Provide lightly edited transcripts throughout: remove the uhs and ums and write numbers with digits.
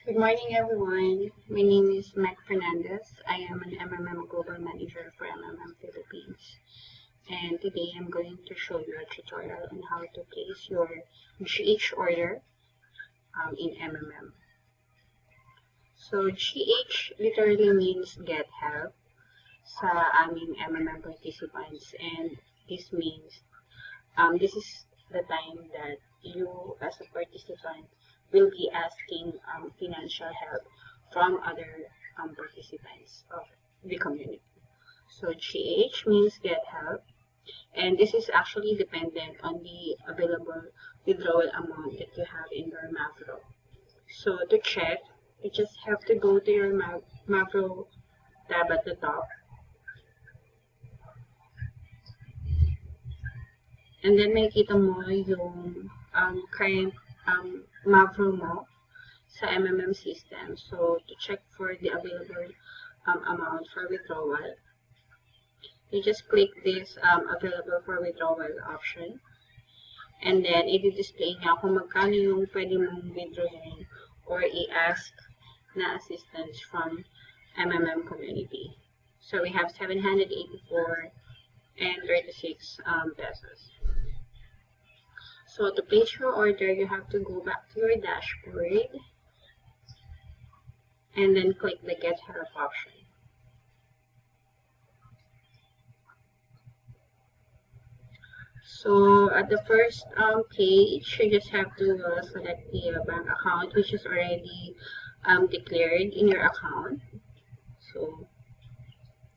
Good morning, everyone. My name is Mac Fernandez. I am an MMM Global Manager for MMM Philippines. And today I'm going to show you a tutorial on how to place your GH order in MMM. So GH literally means get help sa aming MMM participants, and this means this is the time that you as a participant will be asking financial help from other participants of the community. So GH means get help, and this is actually dependent on the available withdrawal amount that you have in your Mavro. So to check, you just have to go to your Mavro tab at the top, and then makikita mo yung current Mavro mo sa MMM system. So to check for the available amount for withdrawal, you just click this available for withdrawal option, and then i-display niya kung magkano yung pwede mong withdrawin or i-ask na assistance from MMM community. So we have 784 and 36 pesos. So to place your order, you have to go back to your dashboard and then click the Get Help option. So at the first page, you just have to select the bank account, which is already declared in your account. So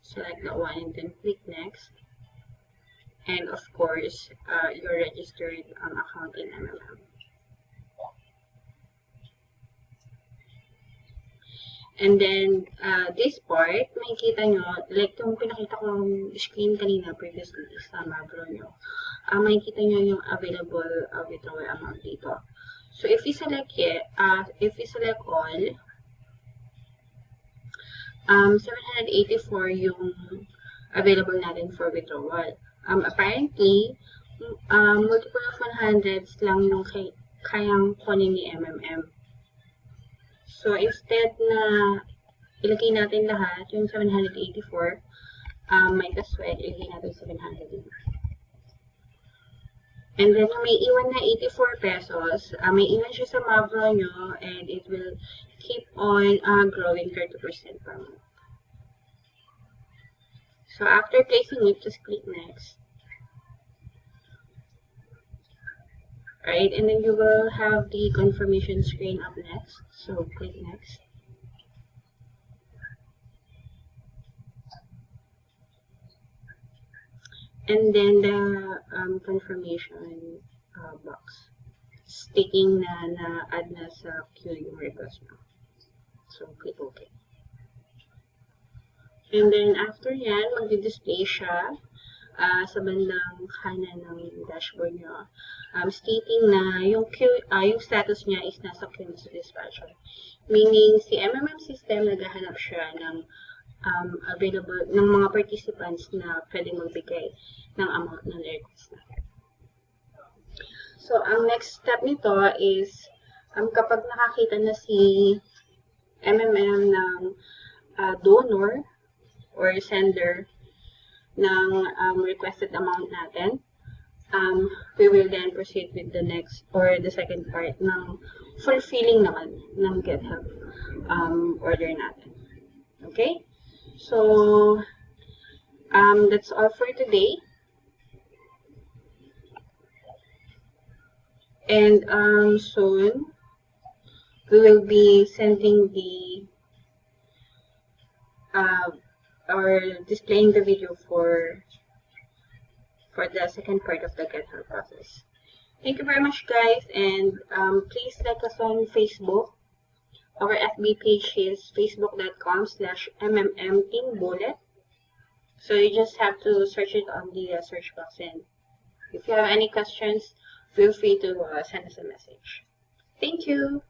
select that one and then click Next. And of course, your registered account in MMM. And then, this part, makikita nyo, like yung pinakita kong screen kanina previously sa Mavro nyo, makikita nyo yung available withdrawal amount dito. So, if you select all, 784 yung available natin for withdrawal. Apparently, multiple of 100s lang yung kayang kunin ni MMM. So, instead na ilagay natin lahat, yung 784, might as well ilagay natin 700. And then, may iwan na 84 pesos, may iwan siya sa Mavro nyo, and it will keep on growing 30% per month. So after placing it, just click Next. Right, and then you will have the confirmation screen up next. So click Next. And then the confirmation box stating na add na sa queue yung request mo. So click OK. And then after yan, magdi-display siya sa bandang kanan ng dashboard nyo, stating na yung status niya is nasa queue sa dispatcher. Meaning, si MMM system naghahanap siya ng available ng mga participants na pwedeng magbigay ng amount na request natin. So, ang next step nito is kapag nakakita na si MMM ng donor or sender ng requested amount natin, we will then proceed with the next or the second part ng fulfilling naman ng Get Help order natin. Okay? So, that's all for today. And soon, we will be sending the or displaying the video for the second part of the Get Help process. Thank you very much, guys, and please like us on Facebook. Our FB page is facebook.com/MMMTeamBullet. So you just have to search it on the search box, and if you have any questions, feel free to send us a message. Thank you.